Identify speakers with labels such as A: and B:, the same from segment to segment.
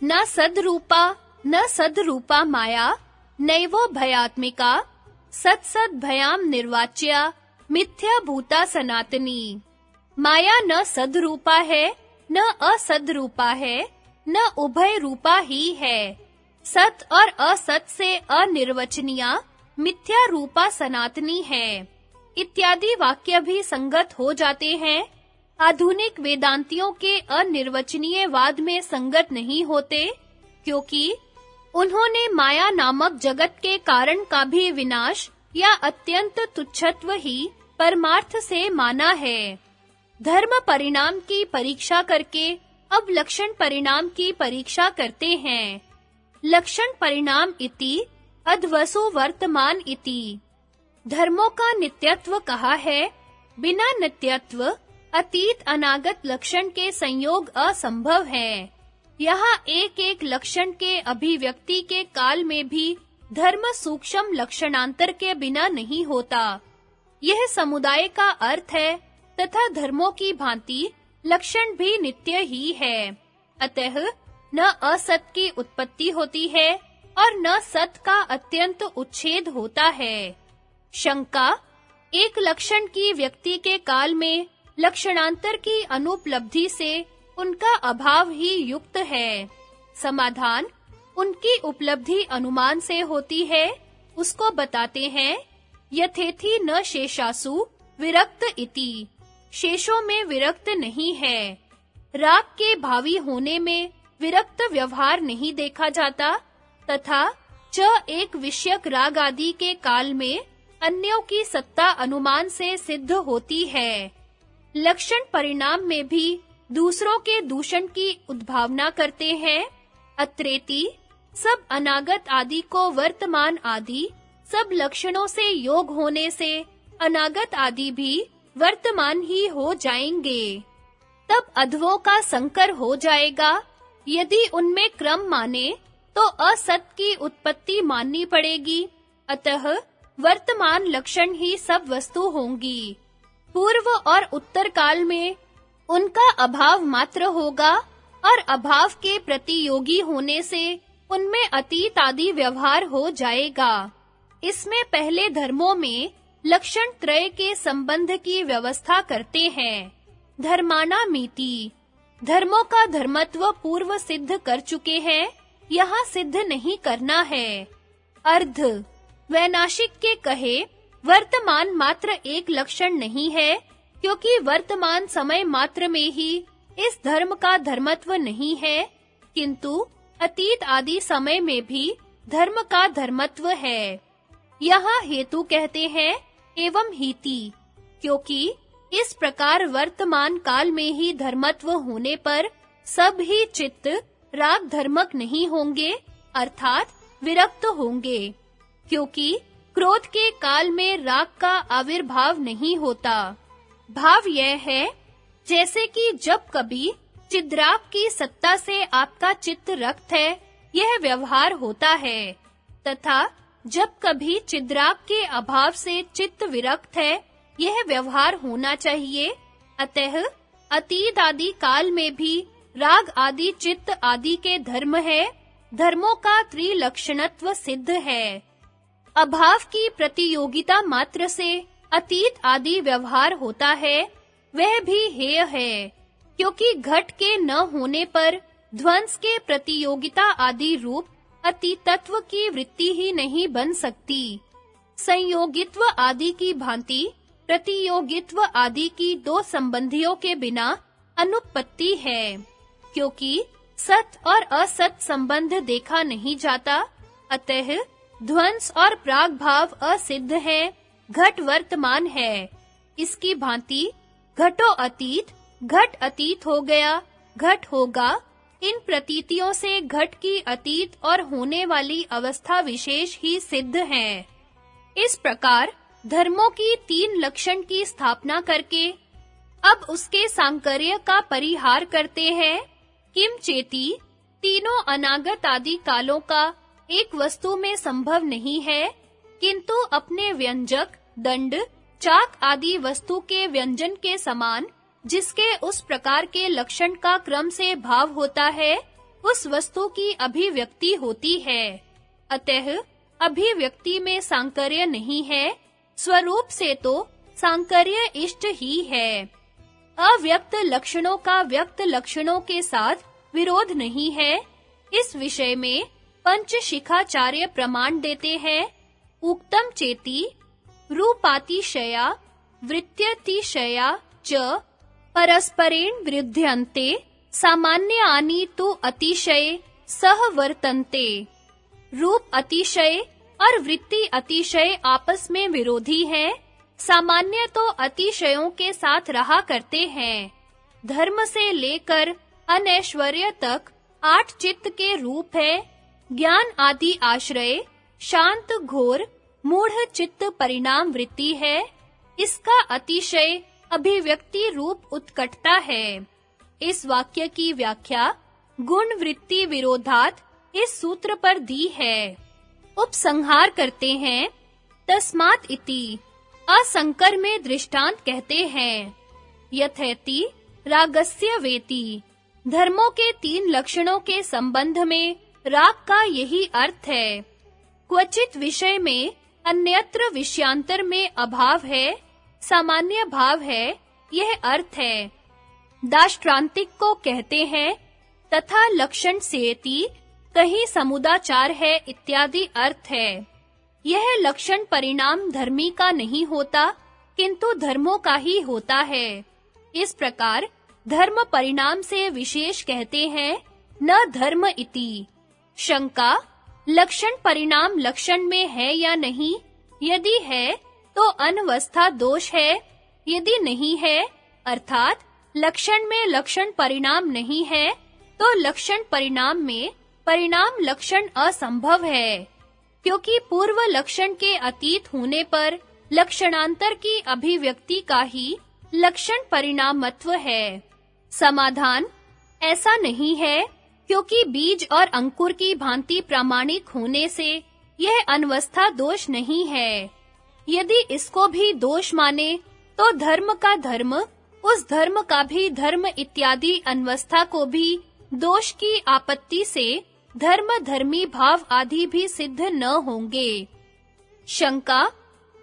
A: न सद्रूपा माया नैवो भयात्मिका सत्सद भयाम निर्वाच्या मिथ्या भूता सनातनी। माया न सद्रूपा है, न असद्रूपा है, न उभय रूपा ही है। सत और असत से अनिर्वचनीय मिथ्या रूपा सनातनी है। इत्यादि वाक्य भी संगत हो जाते हैं। आधुनिक वेदांतियों के अनिर्वचनीय वाद में संगत नहीं होते, क्योंकि उन्होंने माया नामक जगत के कारण का भी विनाश या अत्यंत तुच्छत्व ही परमार्थ से माना है। धर्म परिणाम की परीक्षा करके अब लक्षण परिणाम की परीक्षा करते हैं। लक्षण परिणाम इति अध्वसु वर्तमान इति। धर्मों का नित्यत्व कहा है। बिना नित्यत्व अतीत अनागत लक्षण के संयोग असंभव है। यहाँ एक-एक लक्षण के अभिव्यक्ति के काल में भी धर्म सूक्ष्म लक्षणांतर के बिना नहीं होता। यह समुदाय का अर्थ है तथा धर्मों की भांति लक्षण भी नित्य ही है। अतः न असत की उत्पत्ति होती है और न सत का अत्यंत उच्छेद होता है। शंका, एक लक्षण की व्यक्ति के काल में लक्षणांतर की अनुपलब्धि से उनका अभाव ही युक्त है। समाधान, उनकी उपलब्धि अनुमान से होती है। उसको बताते हैं। यथेथि न शेषासु विरक्त इति। शेषों में विरक्त नहीं है। राग के भावी होने में विरक्त व्यवहार नहीं देखा जाता तथा एक विषयक राग आदि के काल में अन्यों की सत्ता अनुमान से सिद्ध होती है। लक्षण परिणाम में भी दूसरों के दूषण की उद्भावना करते हैं। अत्रेति सब अनागत आदि को वर्तमान आदि सब लक्षणों से योग होने से अनागत आदि भी वर्तमान ही हो जाएंगे। तब अध्वों का संकर हो जाएगा। यदि उनमें क्रम माने तो असत की उत्पत्ति माननी पड़ेगी। अतः वर्तमान लक्षण ही सब वस्तु होंगी। पूर्व और उत्तर काल में उनका अभाव मात्र होगा और अभाव के प्रतियोगी होने से उनमें अतीत आदि व्यवहार हो जाएगा। इसमें पहले धर्मों में लक्षण त्रय के संबंध की व्यवस्था करते हैं। धर्मानामीति, धर्मों का धर्मत्व पूर्व सिद्ध कर चुके हैं, यहाँ सिद्ध नहीं करना है। अर्ध, वैनाशिक के कहे वर्तमान मात्र एक लक्षण नहीं है, क्योंकि वर्तमान समय मात्र में ही इस धर्म का धर्मत्व नहीं है, किंतु अतीत आदि समय में भी धर्म का धर्मत्व है। यहाँ हेतु कहते हैं एवं हीति, क्योंकि इस प्रकार वर्तमान काल में ही धर्मत्व होने पर सब ही चित्त राग धर्मक नहीं होंगे, अर्थात विरक्त होंगे, क्योंकि क्रोध के काल में राग का आविर्भाव नहीं होता। भाव यह है, जैसे कि जब कभी चिद्राग की सत्ता से आपका चित्त रक्त है, यह व्यवहार होता है, तथा जब कभी चिद्राग के अभाव से चित्त विरक्त है, यह व्यवहार होना चाहिए। अतः अतीत आदि काल में भी राग आदि चित्त आदि के धर्म है। धर्मों का त्रिलक्षणत्व सिद्ध है। अभाव की प्रतियोगिता मात्र से अतीत आदि व्यवहार होता है, वह भी हेय है, क्योंकि घट के न होने पर ध्वंस के प्रतियोगिता आदि रूप अतीतत्व की वृत्ति ही नहीं बन सकती। संयोगित्व आदि की भांति प्रतियोगित्व आदि की दो संबंधियों के बिना अनुपत्ति है, क्योंकि सत और असत संबंध देखा नहीं जाता। अतः ध्वंस और प्राग भाव असिद्ध है, घट वर्तमान है। इसकी भांति घटो अतीत, घट अतीत हो गया, घट होगा। इन प्रतीतियों से घट की अतीत और होने वाली अवस्था विशेष ही सिद्ध है। इस प्रकार धर्मों की तीन लक्षण की स्थापना करके अब उसके सांकर्य का परिहार करते हैं। किम चेति, तीनों अनागत आदि कालों का एक वस्तु में संभव नहीं है, किंतु अपने व्यंजक, दंड, चाक आदि वस्तु के व्यंजन के समान जिसके उस प्रकार के लक्षण का क्रम से भाव होता है, उस वस्तु की अभिव्यक्ति होती है। अतः अभिव्यक्ति में सांकर्य नहीं है, स्वरूप से तो सांकर्य इष्ट ही है। अव्यक्त लक्षणों का व्यक्त लक्षणों के साथ विरोध नहीं है। इस विषय में पंचशिखाचार्य प्रमाण देते हैं। उक्तम चेति रूपातिशया वृत्त्यतिशया च परस्परेण विरुध्यन्ते सामान्यानि तु अतिशय सहवर्तन्ते। रूप अतिशय और वृत्ति अतिशय आपस में विरोधी हैं। सामान्य तो अतिशयों के साथ रहा करते हैं। धर्म से लेकर अनैश्वर्य तक 8 चित्त के रूप है। ज्ञान आदि आश्रय शांत घोर मूढ़ चित्त परिणाम वृत्ति है। इसका अतिशय अभिव्यक्ति रूप उत्कटता है। इस वाक्य की व्याख्या गुण वृत्ति विरोधात इस सूत्र पर दी है। उपसंहार करते हैं। तस्मात् इति असंकर में दृष्टांत कहते हैं। यथेति रागस्य वेति। धर्मों के 3 लक्षणों के संबंध में राग का यही अर्थ है। क्वचित विषय में अन्यत्र विषयांतर में अभाव है, सामान्य भाव है, यह अर्थ है। दाष्ट्रांतिक को कहते हैं। तथा लक्षण सेति कहीं समुदाचार है इत्यादि अर्थ है। यह लक्षण परिणाम धर्मी का नहीं होता, किंतु धर्मों का ही होता है। इस प्रकार धर्म परिणाम से विशेष कहते हैं, न धर्म इति। शंका, लक्षण परिणाम लक्षण में है या नहीं? यदि है तो अनवस्था दोष है, यदि नहीं है अर्थात लक्षण में लक्षण परिणाम नहीं है तो लक्षण परिणाम में परिणाम लक्षण असंभव है, क्योंकि पूर्व लक्षण के अतीत होने पर लक्षणांतर की अभिव्यक्ति का ही लक्षण परिणामत्व है। समाधान, ऐसा नहीं है, क्योंकि बीज और अंकुर की भांति प्रामाणिक होने से यह अनवस्था दोष नहीं है। यदि इसको भी दोष माने तो धर्म का धर्म, उस धर्म का भी धर्म इत्यादि अनवस्था को भी दोष की आपत्ति से धर्म धर्मी भाव आदि भी सिद्ध न होंगे। शंका,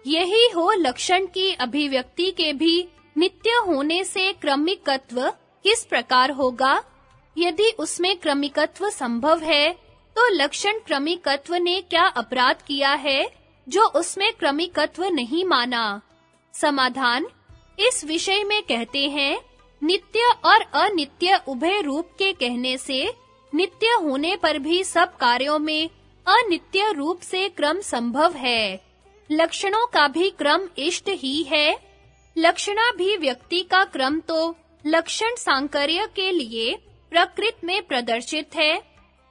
A: यही हो लक्षण की अभिव्यक्ति के भी नित्य होने से क्रमिकत्व किस प्रकार होगा? यदि उसमें क्रमिकत्व संभव है तो लक्षण क्रमिकत्व ने क्या अपराध किया है जो उसमें क्रमिकत्व नहीं माना? समाधान, इस विषय में कहते हैं, नित्य और अनित्य उभय रूप के कहने से नित्य होने पर भी सब कार्यों में अनित्य रूप से क्रम संभव है। लक्षणों का भी क्रम इष्ट ही है। लक्षणा भी व्यक्ति का क्रम तो लक्षण सांकर्य के लिए प्रकृत में प्रदर्शित है।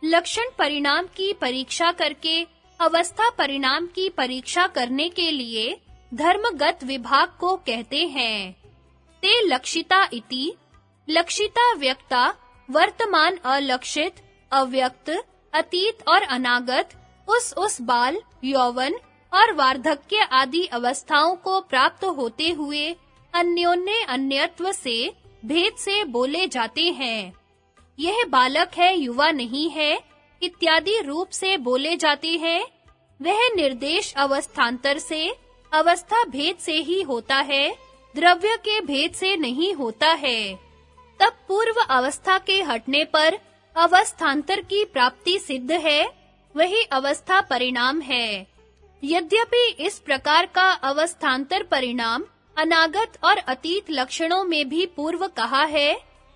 A: लक्षण परिणाम की परीक्षा करके अवस्था परिणाम की परीक्षा करने के लिए धर्मगत विभाग को कहते हैं। ते लक्षिता इति। लक्षिता व्यक्ता वर्तमान अलक्षित, अव्यक्त, अतीत और अनागत उस बाल, यौवन और वार्धक्य आदि अवस्थाओं को प्राप्त होते हुए अन्योन्य अन्यत्व से भेद से बोले जाते हैं। यह बालक है, युवा नहीं है इत्यादि रूप से बोले जाते हैं। वह निर्देश अवस्थांतर से, अवस्था भेद से ही होता है, द्रव्य के भेद से नहीं होता है। तब पूर्व अवस्था के हटने पर अवस्थांतर की प्राप्ति सिद्ध है, वही अवस्था परिणाम है। यद्यपि इस प्रकार का अवस्थांतर परिणाम अनागत और अतीत लक्षणों में भी पूर्व कहा है,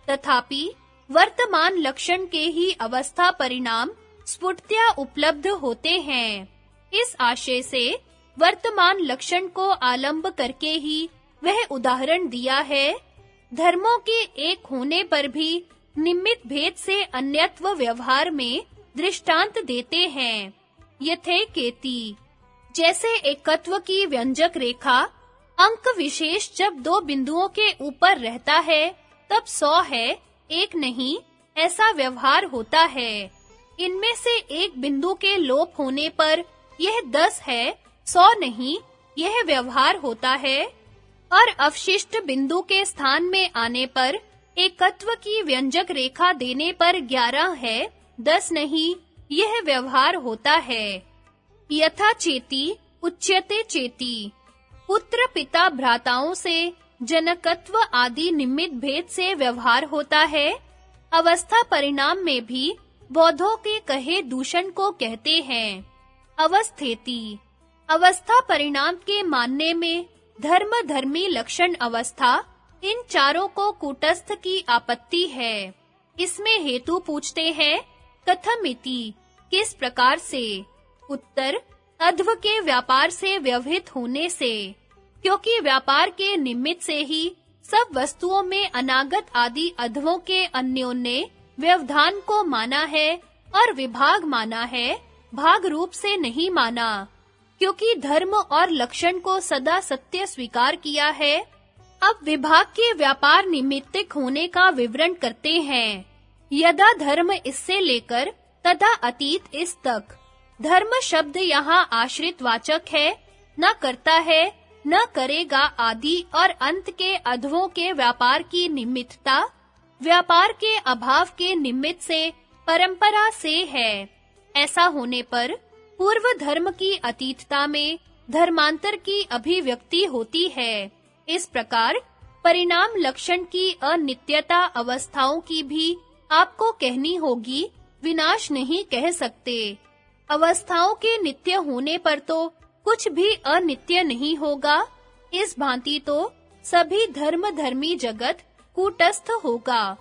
A: तथापि वर्तमान लक्षण के ही अवस्था परिणाम स्फुटतया उपलब्ध होते हैं। इस आशय से वर्तमान लक्षण को आलंब करके ही वह उदाहरण दिया है। धर्मों के एक होने पर भी निमित्त भेद से अन्यत्व व्यवहार में दृष्टांत देते हैं। यथे केति, जैसे एकत्व की व्यंजक रेखा अंक विशेष जब 2 बिंदुओं के ऊपर रहता है तब 100 है, एक नहीं, ऐसा व्यवहार होता है। इनमें से एक बिंदु के लोप होने पर यह 10 है, 100 नहीं, यह व्यवहार होता है। और अवशिष्ट बिंदु के स्थान में आने पर एकत्व की व्यंजक रेखा देने पर 11 है, 10 नहीं, यह व्यवहार होता है। यथा चेति उच्यते चेति। पुत्र पिता भ्राताओं से जनकत्व आदि निमित्त भेद से व्यवहार होता है। अवस्था परिणाम में भी बौद्धों के कहे दूषण को कहते हैं। अवस्थेति। अवस्था परिणाम के मानने में धर्म धर्मी लक्षण अवस्था, इन चारों को कूटस्थ की आपत्ति है। इसमें हेतु पूछते हैं, कथमिति, किस प्रकार से? उत्तर, अध्व के व्यापार से व्यवहित होने से, क्योंकि व्यापार के निमित्त से ही सब वस्तुओं में अनागत आदि अध्वों के अन्योन्य व्यवधान को माना है और विभाग माना है, भाग रूप से नहीं माना, क्योंकि धर्म और लक्षण को सदा सत्य स्वीकार किया है। अब विभाग के व्यापार निमित्तिक होने का विवरण करते हैं। यदा धर्म इससे लेकर तथा अतीत इस तक। धर्म शब्द यहाँ आश्रित वाचक है, न करता है, न करेगा आदि और अंत के अध्वों के व्यापार की निमित्तता, व्यापार के अभाव के निमित्त से परंपरा से है। ऐसा होने पर पूर्व धर्म की अतीतता में धर्मांतर की अभिव्यक्ति होती है। इस प्रकार परिणाम लक्षण की अनित्यता अवस्थाओं की भी आपको कहनी होगी, विनाश नहीं कह सकते। अवस्थाओं के नित्य होने पर तो कुछ भी अनित्य नहीं होगा। इस भांति तो सभी धर्म धर्मी जगत कूटस्थ होगा।